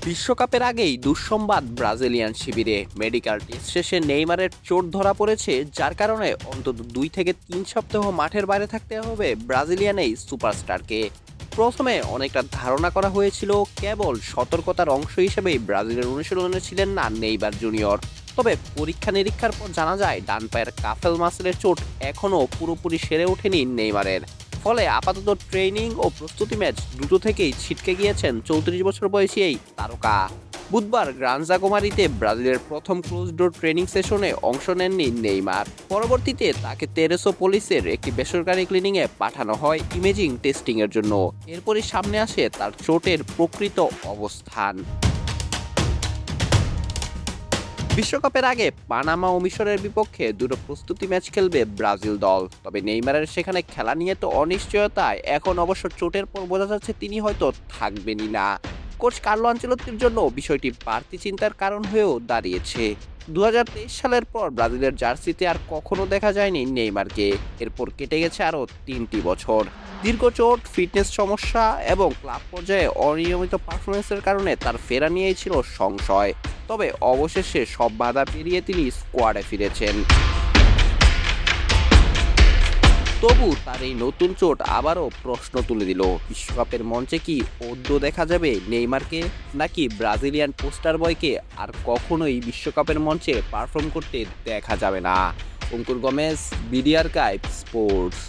বিশ্বকাপের আগেই দুঃসংবাদ ব্রাজিলিয়ান শিবিরে মেডিকেল টেস্ট শেষে নেইমারের চোট ধরা পড়েছে, যার কারণে অন্তত 2 থেকে 3 সপ্তাহ মাঠের বাইরে থাকতে হবে ব্রাজিলিয়ান এই সুপারস্টারকে। প্রথমে অনেকটা ধারণা করা হয়েছিল কেবল সতর্কতার অংশ হিসেবেই ব্রাজিলের অনুশীলনে ছিলেন না নেইমার জুনিয়র। তবে পরীক্ষা নিরীক্ষার পর জানা যায় ডান পায়ের কাফেল মাসেলের চোট এখনও পুরোপুরি সেরে ওঠেনি নেইমারের। ফলে আপাতত ট্রেনিং ও প্রস্তুতি ম্যাচ দুটো থেকেই ছিটকে গিয়েছেন 34 বছর বয়সী এই তারকা। বুধবার গ্রানজা কুমারীতে ব্রাজিলের প্রথম ক্লোজ ডোর ট্রেনিং সেশনে অংশ নেননি নেইমার। পরবর্তীতে তাকে তেরেসো পলিসের একটি বেসরকারি ক্লিনিকে পাঠানো হয় ইমেজিং টেস্টিং এর জন্য। এরপরই সামনে আসে তার চোটের প্রকৃত অবস্থান। বিশ্বকাপের আগে পানামা ও মিশরের বিপক্ষে দুটো প্রস্তুতি ম্যাচ খেলবে ব্রাজিল দল। তবে নেইমারের সেখানে খেলা নিয়ে তো অনিশ্চয়তায় এখন অবশ্য চোটের পর বোঝা যাচ্ছে তিনি হয়তো থাকবেনই না। কোচ কার্লো আনচেলত্তির জন্য বিষয়টি বাড়তি চিন্তার কারণ হয়েও দাঁড়িয়েছে। 2023 সালের পর ব্রাজিলের জার্সিতে আর কখনো দেখা যায়নি নেইমারকে। এরপর কেটে গেছে আরও 3টি বছর। দীর্ঘ চোট, ফিটনেস সমস্যা এবং ক্লাব পর্যায়ে অনিয়মিত পারফরমেন্সের কারণে তার ফেরা নিয়েই ছিল সংশয়। তবে অবশেষে সব বাধা পেরিয়ে তিনি স্কোয়াডে ফিরেছেন। তবু তার এই নতুন চোট আবারও প্রশ্ন তুলে দিল, বিশ্বকাপের মঞ্চে কি অদ্য দেখা যাবে নেইমারকে, নাকি ব্রাজিলিয়ান পোস্টার বয়কে আর কখনোই বিশ্বকাপের মঞ্চে পারফর্ম করতে দেখা যাবে না। অঙ্কুর গমেজ, বিডি আর্কাইভ স্পোর্টস।